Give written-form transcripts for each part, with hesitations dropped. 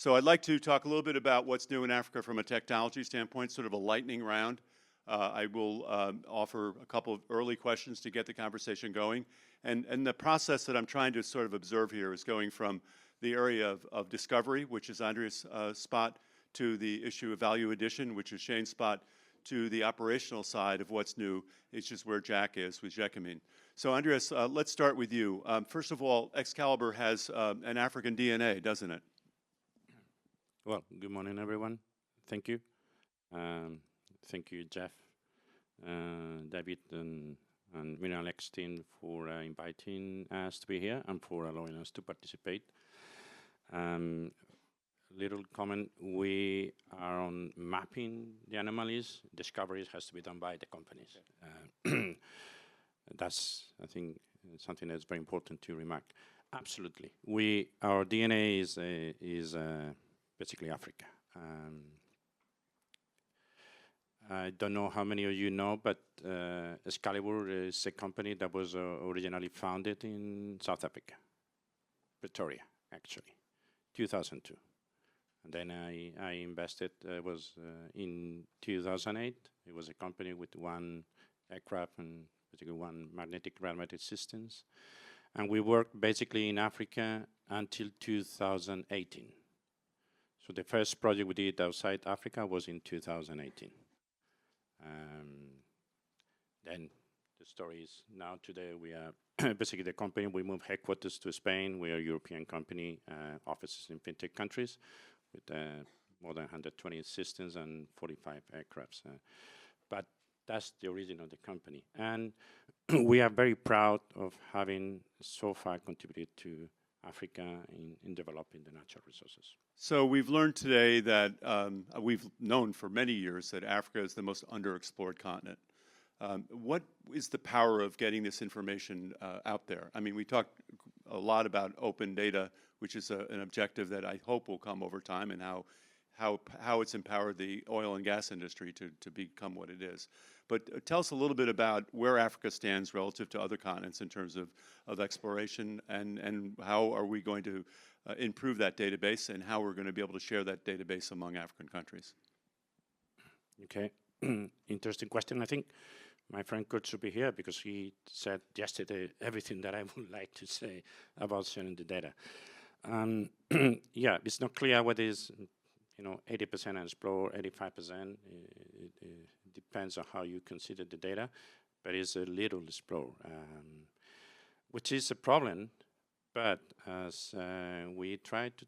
So I'd like to talk a little bit about what's new in Africa from a technology standpoint, sort of a lightning round. I will offer a couple of early questions to get the conversation going. And the process that I'm trying to sort of observe here is going from the area of discovery, which is Andrea's spot, to the issue of value addition, which is Shane's spot, to the operational side of what's new, which is where Jack is with Gecamines. So Andreas, let's start with you. First of all, Xcalibur has an African DNA, doesn't it? Well, good morning, everyone. Thank you. Thank you, Jeff, David, and Miralex team for inviting us to be here and for allowing us to participate. Little comment, we are on mapping the anomalies. Discoveries has to be done by the companies. That's, I think, something that's very important to remark. Absolutely. Our DNA is basically Africa. I don't know how many of you know, but Xcalibur is a company that was originally founded in South Africa, Pretoria, actually, 2002. And then I invested, was in 2008. It was a company with one aircraft and basically one magnetic radiometric systems. And we worked basically in Africa until 2018. So the first project we did outside Africa was in 2018. Then the story is now today we are basically the company, we moved headquarters to Spain. We are a European company, offices in 50 countries with more than 120 systems and 45 aircrafts. But that's the origin of the company. And we are very proud of having so far contributed to Africa in developing the natural resources. So we've learned today that we've known for many years that Africa is the most underexplored continent. What is the power of getting this information out there? I mean, we talked a lot about open data, which is an objective that I hope will come over time, and how it's empowered the oil and gas industry to become what it is. But tell us a little bit about where Africa stands relative to other continents in terms of exploration, and how are we going to improve that database, and how we're going to be able to share that database among African countries. Okay, interesting question. I think my friend Kurt should be here because he said yesterday everything that I would like to say about sharing the data. Yeah, it's not clear what is, 80% unexplored, 85%. It depends on how you consider the data, but it's a little explored, which is a problem. But as we try to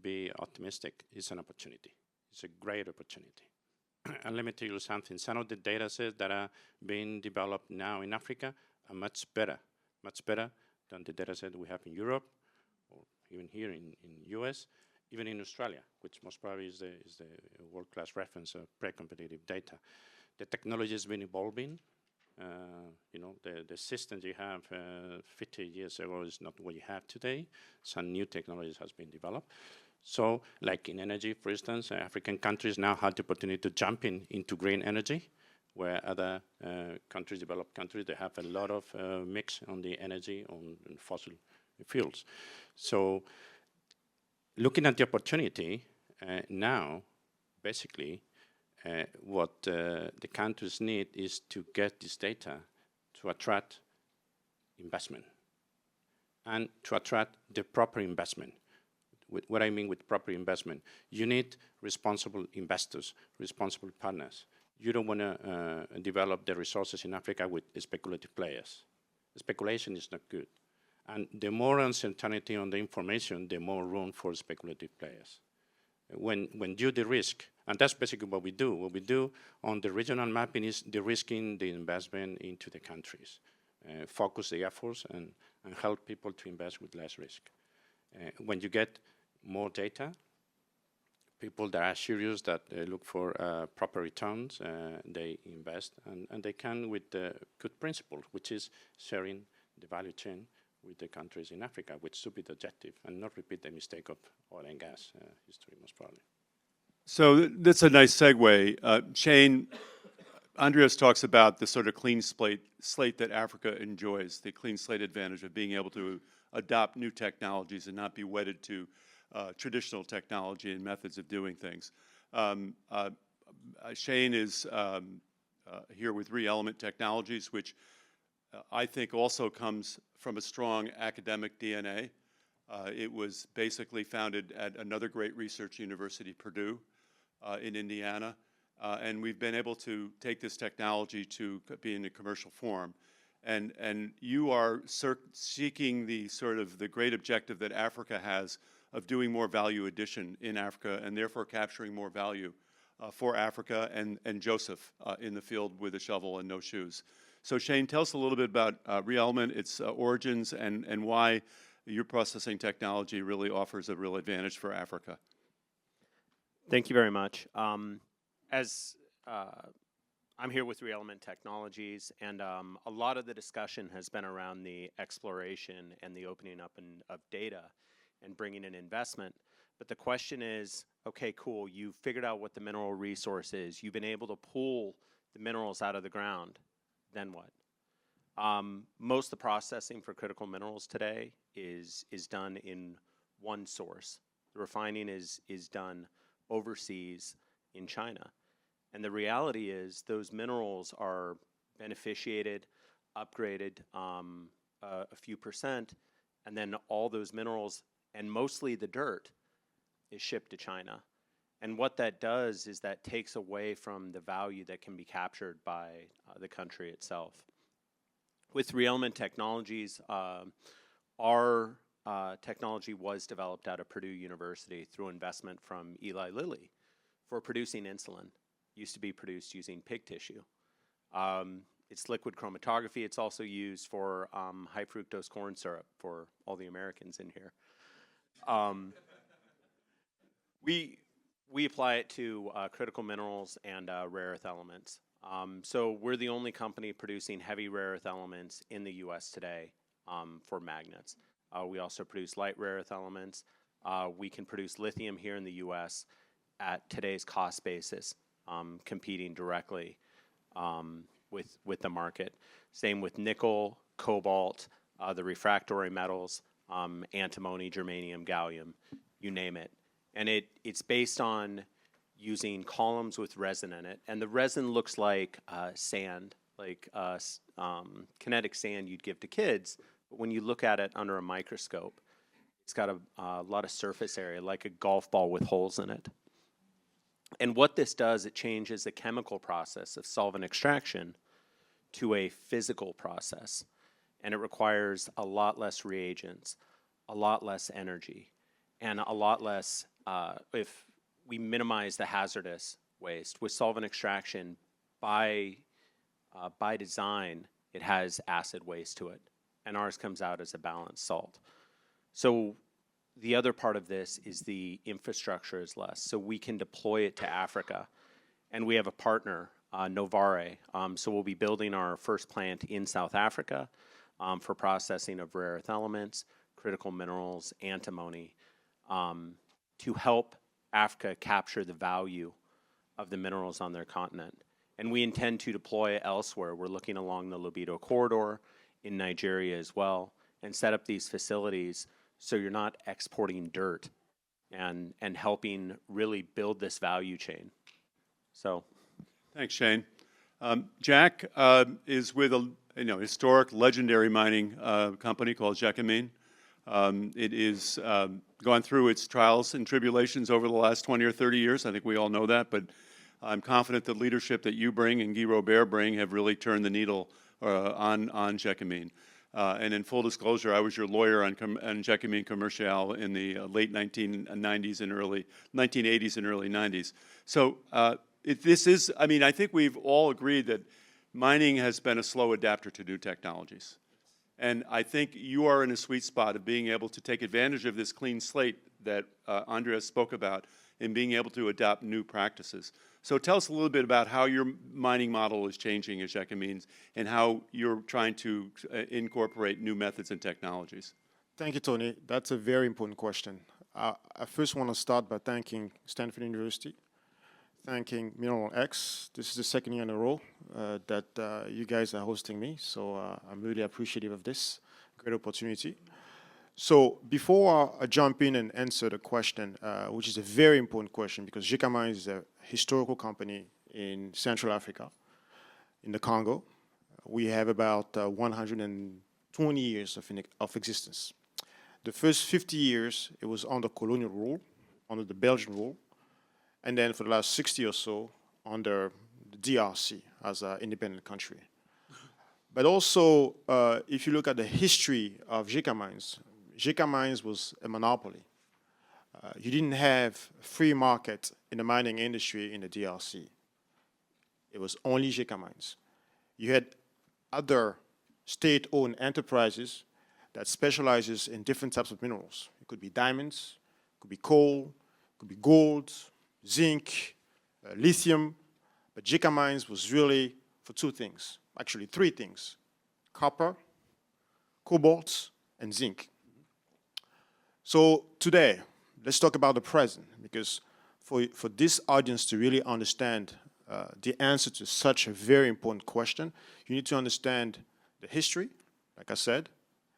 be optimistic, it's an opportunity. It's a great opportunity. And let me tell you something. Some of the data sets that are being developed now in Africa are much better than the data set we have in Europe, or even here in US, even in Australia, which most probably is the world-class reference of pre-competitive data. The technology has been evolving. The systems you have 50 years ago is not what you have today. Some new technologies has been developed. So, like in energy, for instance, African countries now have the opportunity to jump into green energy, where other countries, developed countries, they have a lot of mix on the energy, on fossil fuels. So, looking at the opportunity now, basically, what the countries need is to get this data to attract investment and to attract the proper investment. What I mean with proper investment, you need responsible investors, responsible partners. You don't want to develop the resources in Africa with speculative players. Speculation is not good. And the more uncertainty on the information, the more room for speculative players. When you de-risk, and that's basically what we do. What we do on the regional mapping is de-risking the investment into the countries, focus the efforts and help people to invest with less risk. When you get more data, people that are serious, that look for proper returns, they invest, and they can with the good principle, which is sharing the value chain with the countries in Africa, which should be the objective, and not repeat the mistake of oil and gas history, most probably. So that's a nice segue. Shane, Andreas talks about the sort of clean slate that Africa enjoys, the clean slate advantage of being able to adopt new technologies and not be wedded to traditional technology and methods of doing things. Shane is here with ReElement Technologies, which I think also comes from a strong academic DNA. It was basically founded at another great research university, Purdue, in Indiana. And we've been able to take this technology to be in a commercial form. And you are seeking the sort of the great objective that Africa has of doing more value addition in Africa and therefore capturing more value for Africa and Joseph in the field with a shovel and no shoes. So Shane, tell us a little bit about ReElement, its origins, and why your processing technology really offers a real advantage for Africa. Thank you very much. I'm here with ReElement Technologies, and a lot of the discussion has been around the exploration and the opening up of data and bringing in investment. But the question is, okay, cool, you've figured out what the mineral resource is. You've been able to pull the minerals out of the ground. Then what? Most of the processing for critical minerals today is done in one source. The refining is done overseas in China. And the reality is those minerals are beneficiated, upgraded a few percent, and then all those minerals, and mostly the dirt, is shipped to China. And what that does is that takes away from the value that can be captured by the country itself. With ReElement Technologies, our technology was developed out of Purdue University through investment from Eli Lilly for producing insulin. Used to be produced using pig tissue. It's liquid chromatography. It's also used for high fructose corn syrup for all the Americans in here. We apply it to critical minerals and rare earth elements. So we're the only company producing heavy rare earth elements in the U.S. today for magnets. We also produce light rare earth elements. We can produce lithium here in the U.S. at today's cost basis, competing directly with the market. Same with nickel, cobalt, the refractory metals, antimony, germanium, gallium, you name it. And it's based on using columns with resin in it. And the resin looks like sand, like kinetic sand you'd give to kids. But when you look at it under a microscope, it's got a lot of surface area, like a golf ball with holes in it. And what this does, it changes the chemical process of solvent extraction to a physical process. And it requires a lot less reagents, a lot less energy, and a lot less, if we minimize the hazardous waste. With solvent extraction, by design, it has acid waste to it, and ours comes out as a balanced salt. So the other part of this is the infrastructure is less, so we can deploy it to Africa. And we have a partner, Novare, so we'll be building our first plant in South Africa for processing of rare earth elements, critical minerals, antimony, to help Africa capture the value of the minerals on their continent. And we intend to deploy it elsewhere. We're looking along the Lobito corridor in Nigeria as well, and set up these facilities so you're not exporting dirt, and helping really build this value chain. So, thanks, Shane. Jack is with a historic, legendary mining company called Gecamines. It is gone through its trials and tribulations over the last 20 or 30 years. I think we all know that, but I'm confident the leadership that you bring and Guy Robert bring have really turned the needle on Gecamines. And in full disclosure, I was your lawyer on Gecamines Commercial in the late 1980s and early 90s. So this is, I mean, I think we've all agreed that mining has been a slow adapter to new technologies. And I think you are in a sweet spot of being able to take advantage of this clean slate that Andreas spoke about and being able to adopt new practices. So tell us a little bit about how your mining model is changing at Gecamines and how you're trying to incorporate new methods and technologies. Thank you, Tony. That's a very important question. I first want to start by thanking Stanford University, thanking Mineral X. This is the second year in a row that you guys are hosting me, so I'm really appreciative of this great opportunity. So before I jump in and answer the question, which is a very important question because Gecamines is a historical company in Central Africa, in the Congo. We have about 120 years of existence. The first 50 years, it was under colonial rule, under the Belgian rule, and then for the last 60 or so, under the DRC as an independent country. But also, if you look at the history of Gecamines, Gecamines was a monopoly. You didn't have free market in the mining industry in the DRC. It was only Gecamines. You had other state-owned enterprises that specializes in different types of minerals. It could be diamonds, it could be coal, it could be gold, zinc, lithium. But Gecamines was really for two things, actually three things: copper, cobalt, and zinc. So today, let's talk about the present, because for this audience to really understand the answer to such a very important question, you need to understand the history, like I said,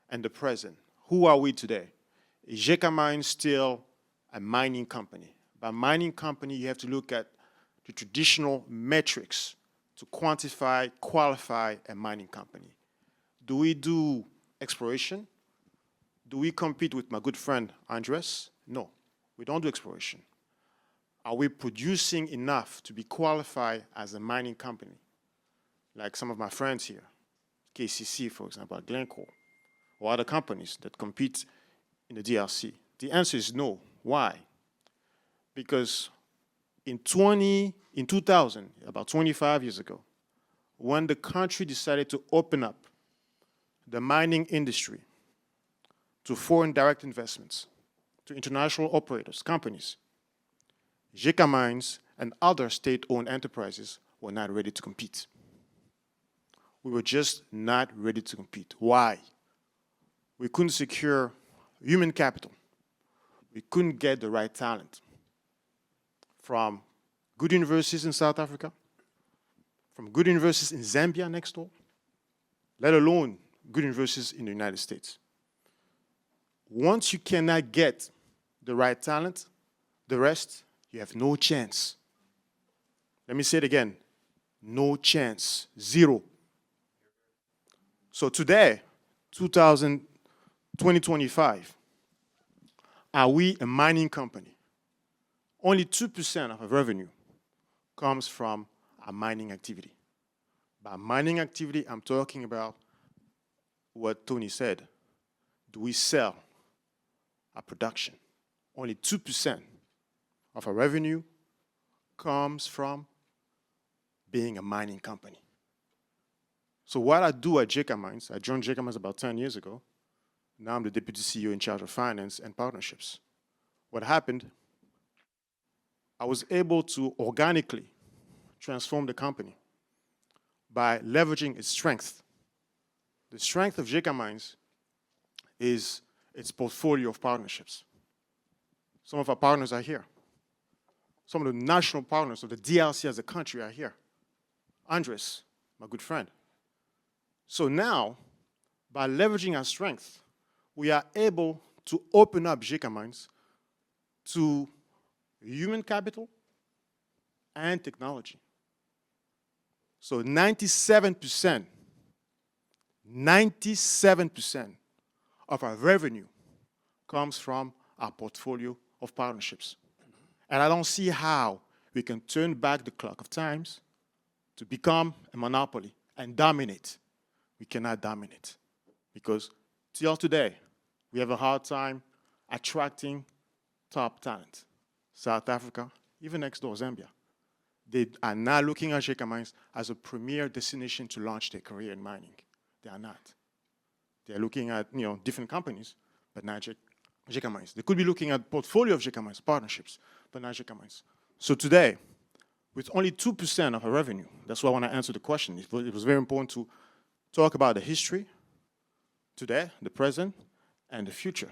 and the present. Who are we today? Is Gecamines still a mining company? By mining company, you have to look at the traditional metrics to quantify, qualify a mining company. Do we do exploration? Do we compete with my good friend Andres? No, we don't do exploration. Are we producing enough to be qualified as a mining company? Like some of my friends here, KCC, for example, Blanco, or other companies that compete in the DRC. The answer is no. Why? Because in 2000, about 25 years ago, when the country decided to open up the mining industry to foreign direct investments, to international operators, companies, Gecamines and other state-owned enterprises were not ready to compete. We were just not ready to compete. Why? We couldn't secure human capital. We couldn't get the right talent from good universities in South Africa, from good universities in Zambia next door, let alone good universities in the United States. Once you cannot get the right talent, the rest, you have no chance. Let me say it again. No chance. Zero. So today, 2025, are we a mining company? Only 2% of our revenue comes from our mining activity. By mining activity, I'm talking about what Tony said. Do we sell our production? Only 2% of our revenue comes from being a mining company. So what I do at Gecamines, I joined Gecamines about 10 years ago. Now I'm the deputy CEO in charge of finance and partnerships. What happened, I was able to organically transform the company by leveraging its strength. The strength of Gecamines is its portfolio of partnerships. Some of our partners are here. Some of the national partners of the DRC as a country are here. Andres, my good friend. So now, by leveraging our strength, we are able to open up Gecamines to human capital and technology. So 97% of our revenue comes from our portfolio of partnerships. And I don't see how we can turn back the clock of times to become a monopoly and dominate. We cannot dominate because till today, we have a hard time attracting top talent. South Africa, even next door, Zambia. They are not looking at Gecamines as a premier destination to launch their career in mining. They are not. They are looking at different companies, but not Gecamines. They could be looking at portfolio of Gecamines, partnerships, but not Gecamines. So today, with only 2% of our revenue, that's why I want to answer the question. It was very important to talk about the history, today, the present, and the future.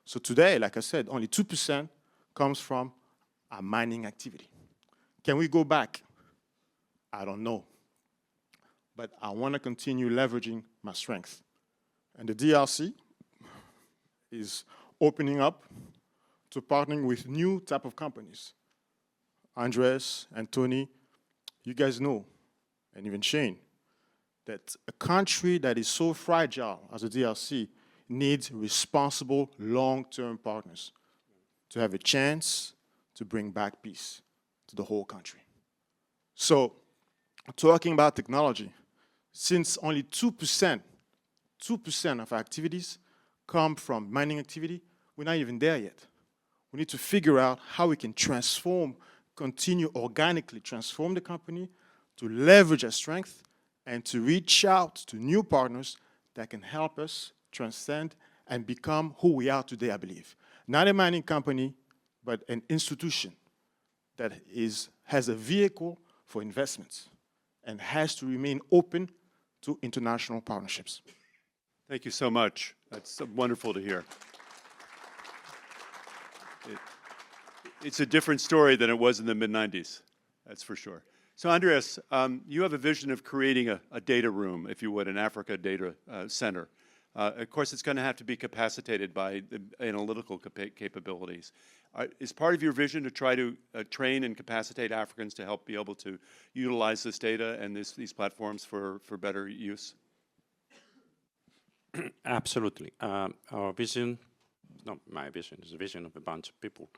So today, like I said, only 2% comes from our mining activity. Can we go back? I don't know. But I want to continue leveraging my strength. And the DRC is opening up to partnering with new type of companies. Andres and Tony, you guys know, and even Shane, that a country that is so fragile as the DRC needs responsible long-term partners to have a chance to bring back peace to the whole country. So, talking about technology, since only 2% of our activities come from mining activity, we're not even there yet. We need to figure out how we can transform, continue organically transform the company to leverage our strength and to reach out to new partners that can help us transcend and become who we are today, I believe. Not a mining company, but an institution that has a vehicle for investments and has to remain open to international partnerships. Thank you so much. That's wonderful to hear. It's a different story than it was in the mid-90s, that's for sure. So Andreas, you have a vision of creating a data room, if you would, an Africa data center. Of course, it's going to have to be capacitated by the analytical capabilities. Is part of your vision to try to train and capacitate Africans to help be able to utilize this data and these platforms for better use? Absolutely. Our vision, not my vision, it's a vision of a bunch of people,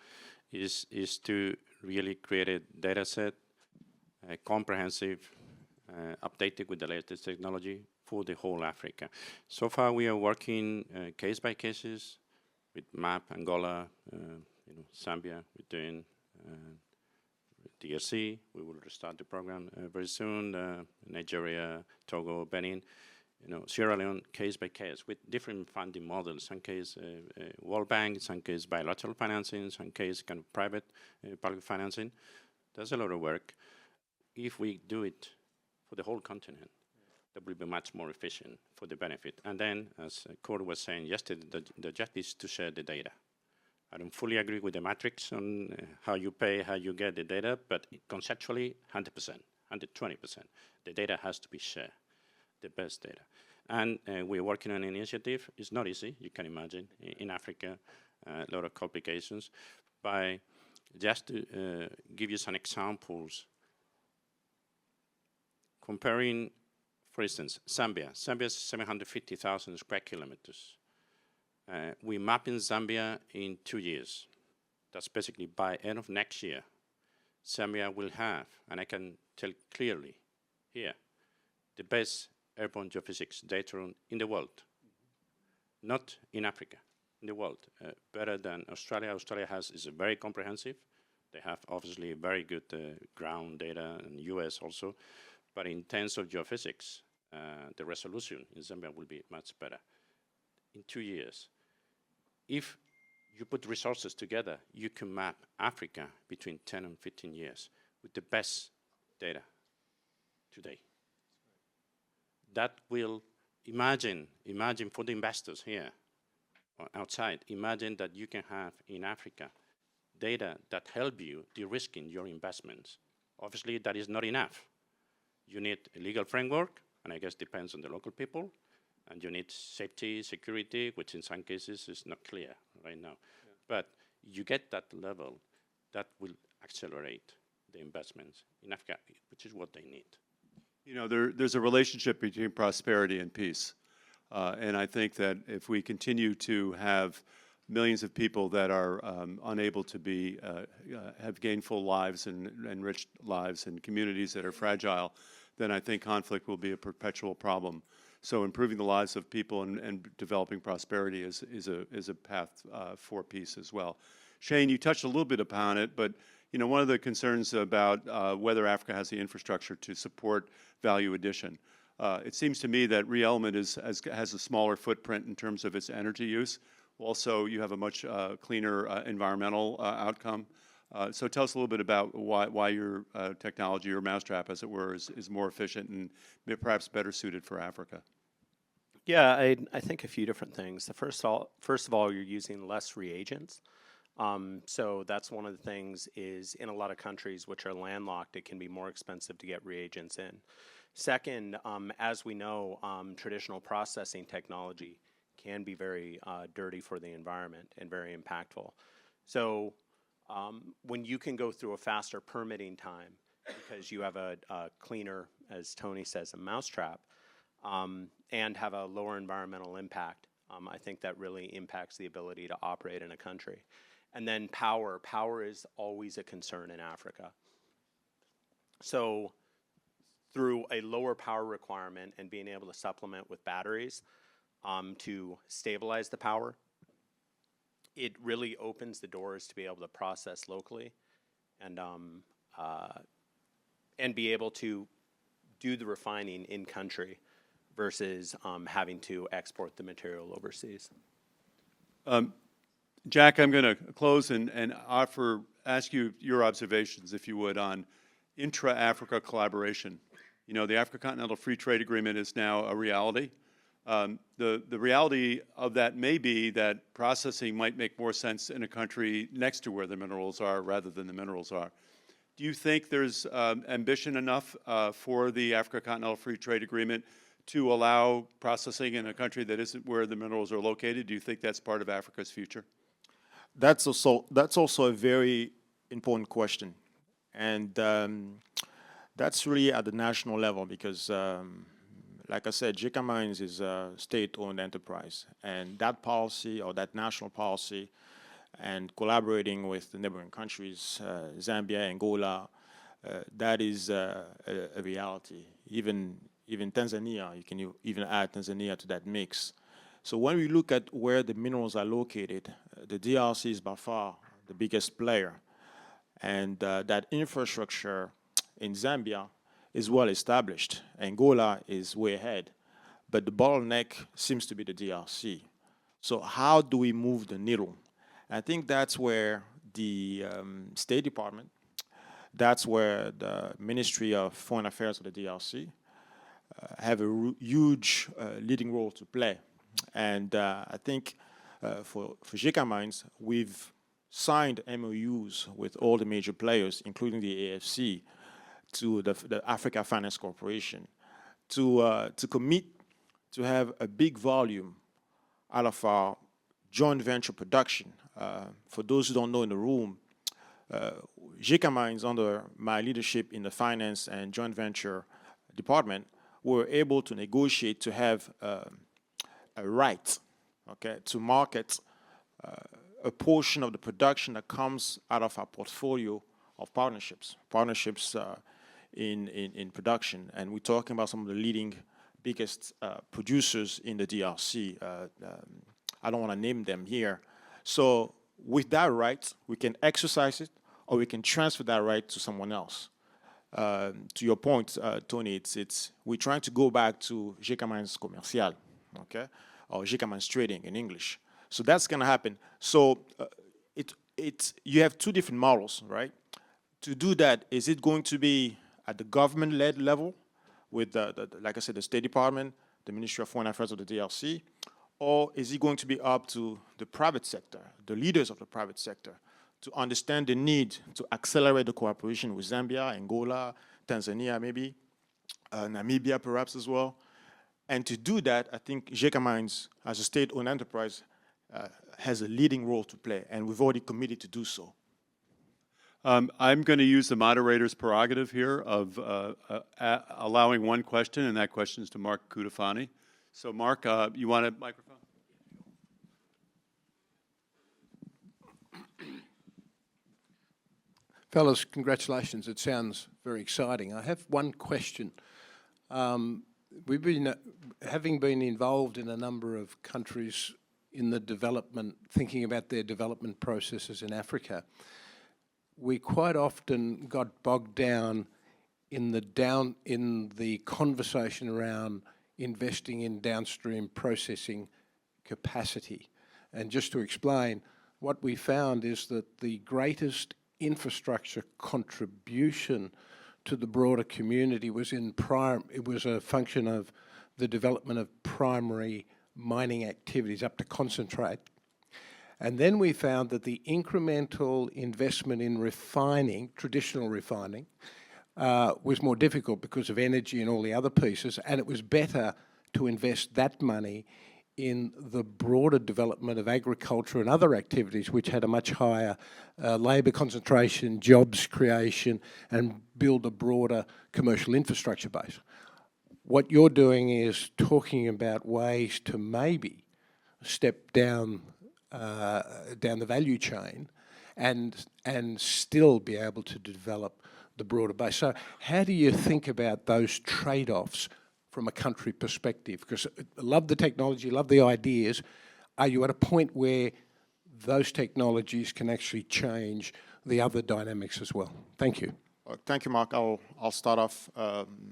is to really create a data set, comprehensive, updated with the latest technology for the whole Africa. So far we are working case by cases with MAP, Angola, Zambia, we're doing DRC, we will restart the program very soon, Nigeria, Togo, Benin, Sierra Leone, case by case, with different funding models. Some case World Bank, some case bilateral financing, some case kind of private public financing. There's a lot of work. If we do it for the whole continent, that will be much more efficient for the benefit. And then, as Cord was saying yesterday, the objective is to share the data. I don't fully agree with the matrix on how you pay, how you get the data, but conceptually, 100%, 120%. The data has to be shared, the best data. And we're working on an initiative. It's not easy, you can imagine, in Africa, a lot of complications. By just to give you some examples, comparing, for instance, Zambia. Zambia is 750,000 square kilometers. We map in Zambia in 2 years. That's basically by end of next year, Zambia will have, and I can tell clearly here, the best airborne geophysics data in the world. Not in Africa, in the world. Better than Australia. Australia is very comprehensive. They have obviously very good ground data, and US also. But in terms of geophysics, the resolution in Zambia will be much better in 2 years. If you put resources together, you can map Africa between 10 and 15 years with the best data today. That will, imagine for the investors here or outside, imagine that you can have in Africa data that help you de-risking your investments. Obviously, that is not enough. You need a legal framework, and I guess depends on the local people, and you need safety, security, which in some cases is not clear right now. Yeah. But you get that level, that will accelerate the investments in Africa, which is what they need. There's a relationship between prosperity and peace. And I think that if we continue to have millions of people that are unable to have gainful lives and enriched lives and communities that are fragile, then I think conflict will be a perpetual problem. So improving the lives of people and developing prosperity is a path for peace as well. Shane, you touched a little bit upon it, but one of the concerns about whether Africa has the infrastructure to support value addition. It seems to me that ReElement has a smaller footprint in terms of its energy use. Also, you have a much cleaner environmental outcome. So tell us a little bit about why your technology, your mousetrap, as it were, is more efficient and perhaps better suited for Africa. Yeah, I think a few different things. First of all, you're using less reagents. So that's one of the things is in a lot of countries which are landlocked, it can be more expensive to get reagents in. Second, as we know, traditional processing technology can be very dirty for the environment and very impactful. So when you can go through a faster permitting time because you have a cleaner, as Tony says, a mousetrap, and have a lower environmental impact, I think that really impacts the ability to operate in a country. And then power. Power is always a concern in Africa. So through a lower power requirement and being able to supplement with batteries to stabilize the power, it really opens the doors to be able to process locally and be able to do the refining in country versus having to export the material overseas. Jack, I'm going to close and ask you your observations, if you would, on intra-Africa collaboration. You know, the Africa Continental Free Trade Agreement is now a reality. The reality of that may be that processing might make more sense in a country next to where the minerals are rather than the minerals are. Do you think there's ambition enough for the Africa Continental Free Trade Agreement to allow processing in a country that isn't where the minerals are located? Do you think that's part of Africa's future? That's also a very important question. And that's really at the national level because, like I said, Gecamines is a state-owned enterprise. And that policy or that national policy and collaborating with the neighboring countries, Zambia, Angola, that is a reality. Even Tanzania, you can even add Tanzania to that mix. So when we look at where the minerals are located, the DRC is by far the biggest player. And that infrastructure in Zambia is well established. Angola is way ahead. But the bottleneck seems to be the DRC. So how do we move the needle? I think that's where the State Department, that's where the Ministry of Foreign Affairs of the DRC have a huge leading role to play. And I think for Gecamines, we've signed MOUs with all the major players, including the AFC, to the Africa Finance Corporation, to commit to have a big volume out of our joint venture production. For those who don't know in the room, Gecamines, under my leadership in the finance and joint venture department, were able to negotiate to have a right, okay, to market a portion of the production that comes out of our portfolio of partnerships in production. And we're talking about some of the leading, biggest producers in the DRC. I don't want to name them here. So with that right, we can exercise it or we can transfer that right to someone else. To your point, Tony, we're trying to go back to Gecamines Commercial, okay, or Gecamines Trading in English. So that's going to happen. So you have two different models, right? To do that, is it going to be at the government-led level with, like I said, the State Department, the Ministry of Foreign Affairs of the DRC, or is it going to be up to the private sector, the leaders of the private sector, to understand the need to accelerate the cooperation with Zambia, Angola, Tanzania maybe, Namibia perhaps as well. And to do that, I think Gecamines, as a state-owned enterprise, has a leading role to play, and we've already committed to do so. I'm going to use the moderator's prerogative here of allowing one question, and that question is to Mark Kudafani. So Mark, you want a microphone? Fellas, congratulations. It sounds very exciting. I have one question. We've been, having been involved in a number of countries in the development, thinking about their development processes in Africa, we quite often got bogged down in the conversation around investing in downstream processing capacity. And just to explain, what we found is that the greatest infrastructure contribution to the broader community was it was a function of the development of primary mining activities up to concentrate. And then we found that the incremental investment in refining, traditional refining, was more difficult because of energy and all the other pieces, and it was better to invest that money in the broader development of agriculture and other activities which had a much higher labour concentration, jobs creation, and build a broader commercial infrastructure base. What you're doing is talking about ways to maybe step down the value chain and still be able to develop the broader base. So how do you think about those trade-offs from a country perspective? Because I love the technology, love the ideas. Are you at a point where those technologies can actually change the other dynamics as well? Thank you. Thank you, Mark. I'll start off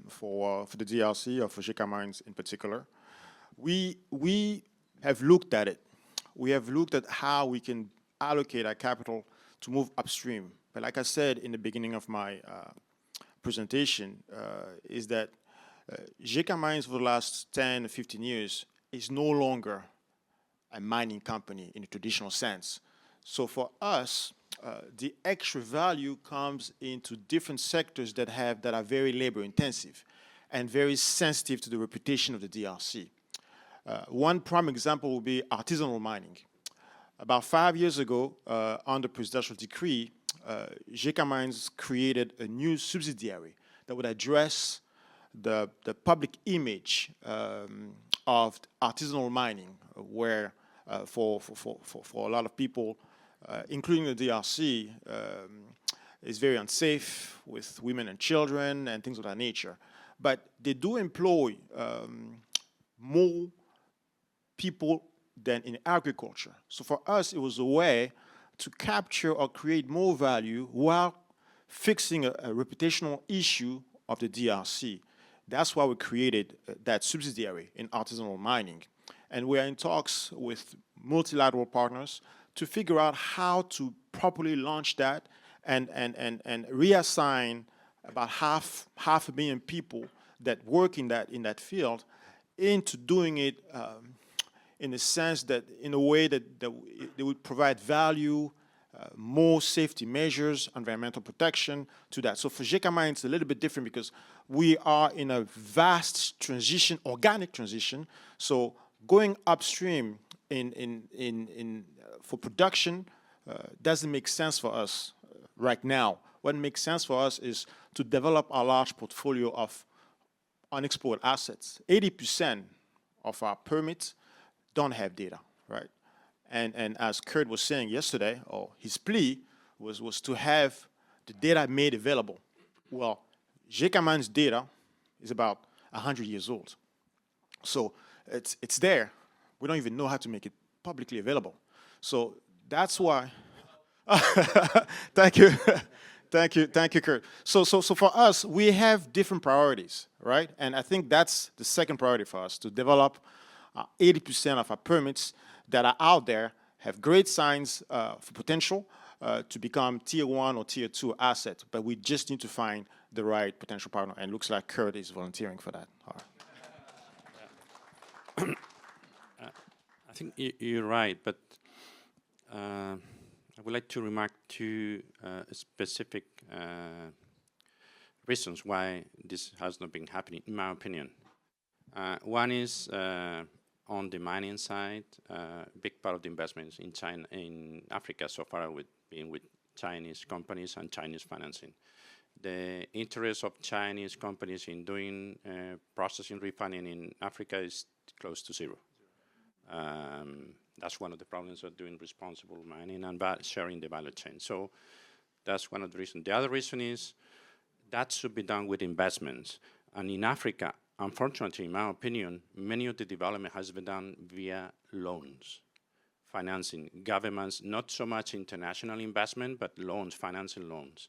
for the DRC or for Gecamines in particular. We have looked at it. We have looked at how we can allocate our capital to move upstream. But like I said in the beginning of my presentation, is that Gecamines for the last 10 or 15 years is no longer a mining company in a traditional sense. So for us, the extra value comes into different sectors that are very labor intensive and very sensitive to the reputation of the DRC. One prime example would be artisanal mining. About 5 years ago, under presidential decree, Gecamines created a new subsidiary that would address the public image of artisanal mining, where for a lot of people, including the DRC, is very unsafe with women and children and things of that nature. But they do employ more people than in agriculture. So for us, it was a way to capture or create more value while fixing a reputational issue of the DRC. That's why we created that subsidiary in artisanal mining. And we're in talks with multilateral partners to figure out how to properly launch that and reassign about half a million people that work in that field into doing it in a sense that, in a way that they would provide value, more safety measures, environmental protection to that. So for Gecamines, it's a little bit different because we are in a vast transition, organic transition. So going upstream for production doesn't make sense for us right now. What makes sense for us is to develop a large portfolio of unexplored assets. 80% of our permits don't have data, right? And as Kurt was saying yesterday, or his plea was to have the data made available. Well, Gecamines' data is about 100 years old. So it's there. We don't even know how to make it publicly available. So that's why, thank you. Thank you, Kurt. So for us, we have different priorities, right? And I think that's the second priority for us, to develop 80% of our permits that are out there, have great signs for potential to become tier 1 or tier 2 assets, but we just need to find the right potential partner, and it looks like Kurt is volunteering for that. All right. I think you're right, but I would like to remark two specific reasons why this has not been happening, in my opinion. One is on the mining side, big part of the investments in China, in Africa so far, being with Chinese companies and Chinese financing. The interest of Chinese companies in doing processing refining in Africa is close to zero. That's one of the problems of doing responsible mining and sharing the value chain. So that's one of the reasons. The other reason is that should be done with investments. And in Africa, unfortunately, in my opinion, many of the development has been done via loans, financing. Governments, not so much international investment, but loans, financing loans.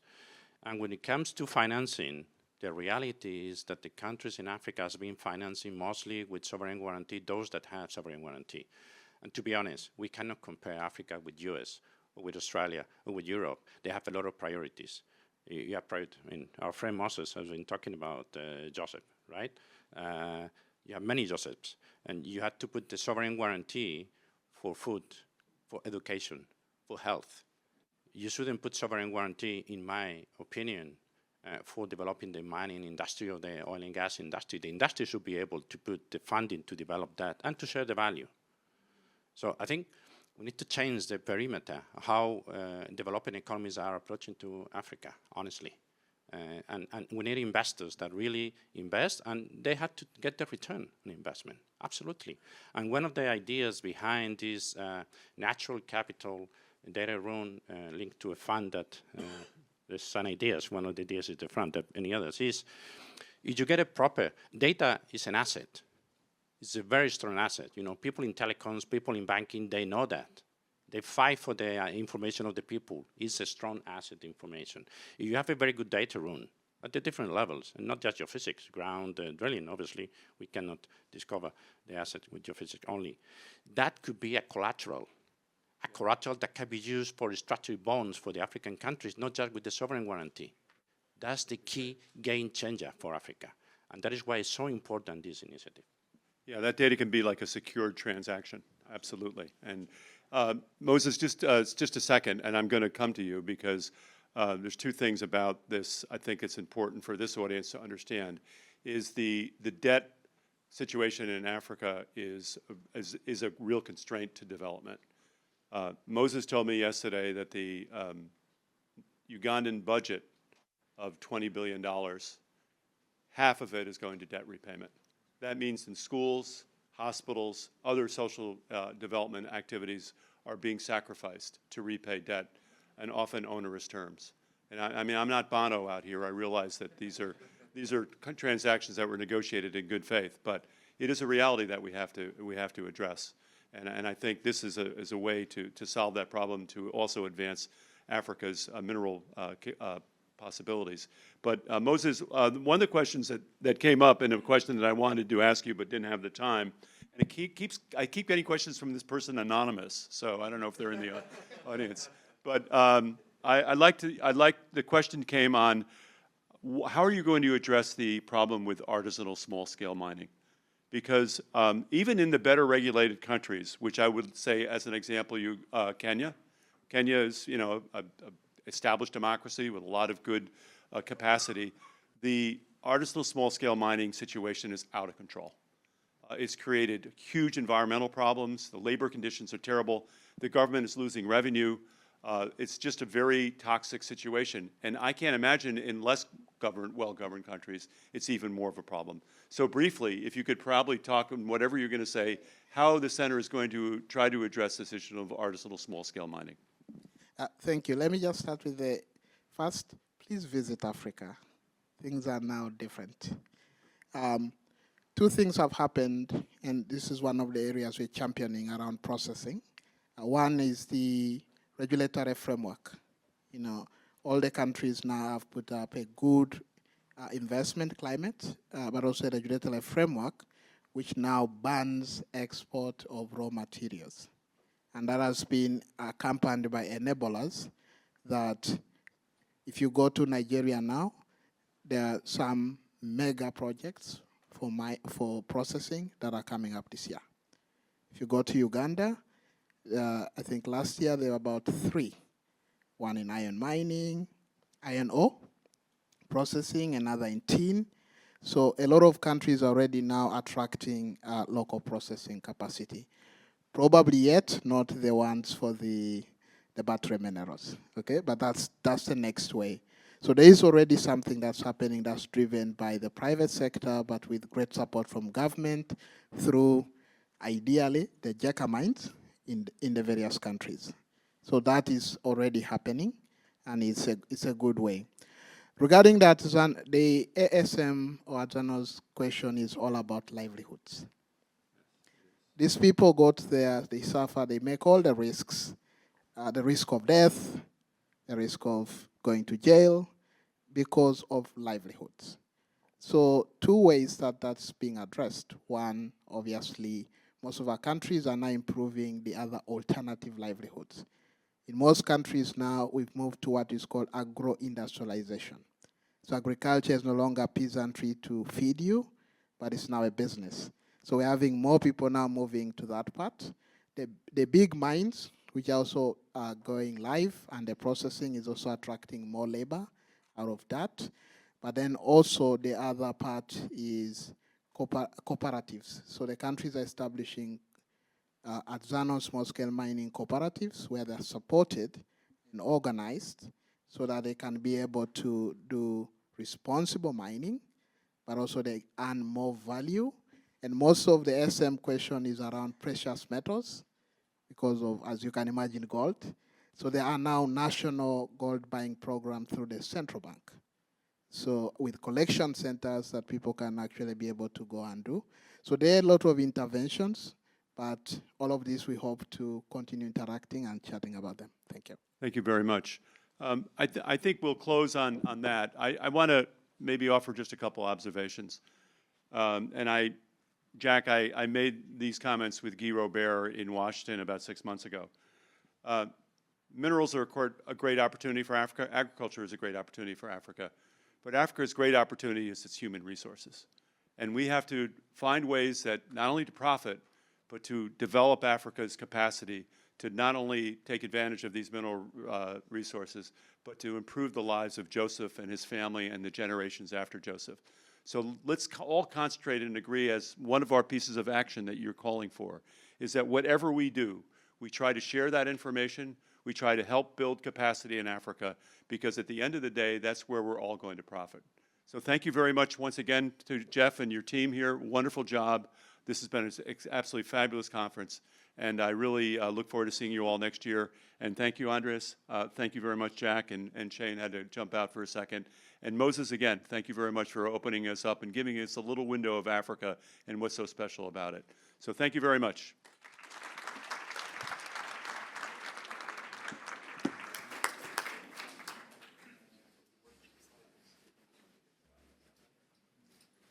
And when it comes to financing, the reality is that the countries in Africa have been financing mostly with sovereign guarantee, those that have sovereign guarantee. And to be honest, we cannot compare Africa with US or with Australia or with Europe. They have a lot of priorities. You have our friend Moses has been talking about Joseph, right? You have many Josephs, and you had to put the sovereign guarantee for food, for education, for health. You shouldn't put sovereign guarantee, in my opinion, for developing the mining industry or the oil and gas industry. The industry should be able to put the funding to develop that and to share the value. So I think we need to change the perimeter, how developing economies are approaching to Africa, honestly. And we need investors that really invest, and they have to get the return on investment, absolutely. And one of the ideas behind this natural capital data room linked to a fund that there's some ideas, one of the ideas is the fund, any others, is if you get a proper, data is an asset. It's a very strong asset. You know, people in telecoms, people in banking, they know that. They fight for the information of the people. It's a strong asset information. If you have a very good data room at the different levels, and not just your physics, ground, drilling, obviously, we cannot discover the asset with geophysics only. That could be a collateral that can be used for structured bonds for the African countries, not just with the sovereign guarantee. That's the key game changer for Africa. And that is why it's so important, this initiative. Yeah, that data can be like a secured transaction, absolutely. And Moses, just a second, and I'm going to come to you because there's two things about this I think it's important for this audience to understand, is the debt situation in Africa is a real constraint to development. Moses told me yesterday that the Ugandan budget of $20 billion, half of it is going to debt repayment. That means in schools, hospitals, other social development activities are being sacrificed to repay debt, and often onerous terms. And I mean, I'm not Bono out here. I realize that these are transactions that were negotiated in good faith, but it is a reality that we have to address. And I think this is a way to solve that problem, to also advance Africa's mineral possibilities. But Moses, one of the questions that came up, and a question that I wanted to ask you but didn't have the time, and I keep getting questions from this person anonymous, so I don't know if they're in the audience. But the question came on, how are you going to address the problem with artisanal small-scale mining? Because even in the better regulated countries, which I would say as an example, Kenya is, you know, a established democracy with a lot of good capacity. The artisanal small-scale mining situation is out of control. It's created huge environmental problems. The labor conditions are terrible. The government is losing revenue. It's just a very toxic situation. And I can't imagine in less well-governed countries, it's even more of a problem. So briefly, if you could probably talk on whatever you're going to say, how the center is going to try to address this issue of artisanal small-scale mining. Thank you. Let me just start with the first. Please visit Africa. Things are now different. Two things have happened, and this is one of the areas we're championing around processing. One is the regulatory framework. You know, all the countries now have put up a good investment climate, but also a regulatory framework which now bans export of raw materials. And that has been accompanied by enablers that if you go to Nigeria now, there are some mega projects for processing that are coming up this year. If you go to Uganda, I think last year there were about 3. One in iron mining, iron ore, processing, another in tin. So a lot of countries are already now attracting local processing capacity. Probably yet not the ones for the battery minerals, okay? But that's the next way. So there is already something that's happening that's driven by the private sector, but with great support from government through, ideally, the Gecamines in the various countries. So that is already happening, and it's a good way. Regarding that, the ASM or Adjano's question is all about livelihoods. These people go to there, they suffer, they make all the risks, the risk of death, the risk of going to jail because of livelihoods. So 2 ways that that's being addressed. One, obviously, most of our countries are now improving the other alternative livelihoods. In most countries now, we've moved to what is called agro-industrialization. So agriculture is no longer peasantry to feed you, but it's now a business. So we're having more people now moving to that part. The big mines, which are also going live, and the processing is also attracting more labor out of that. But then also the other part is cooperatives. So the countries are establishing artisanal small-scale mining cooperatives where they're supported and organized so that they can be able to do responsible mining, but also they earn more value. And most of the SM question is around precious metals because of, as you can imagine, gold. So there are now national gold buying programs through the central bank. So with collection centers that people can actually be able to go and do. So there are a lot of interventions, but all of this we hope to continue interacting and chatting about them. Thank you. Thank you very much. I think we'll close on that. I want to maybe offer just a couple observations. Jack, I made these comments with Guy Robert in Washington about 6 months ago. Minerals are a great opportunity for Africa. Agriculture is a great opportunity for Africa. But Africa's great opportunity is its human resources. And we have to find ways that not only to profit, but to develop Africa's capacity to not only take advantage of these mineral resources, but to improve the lives of Joseph and his family and the generations after Joseph. So let's all concentrate and agree, as one of our pieces of action that you're calling for, is that whatever we do, we try to share that information, we try to help build capacity in Africa, because at the end of the day, that's where we're all going to profit. So thank you very much once again to Jeff and your team here. Wonderful job. This has been an absolutely fabulous conference, and I really look forward to seeing you all next year. And thank you, Andres. Thank you very much, Jack, and Shane had to jump out for a second. And Moses, again, thank you very much for opening us up and giving us a little window of Africa and what's so special about it. So thank you very much.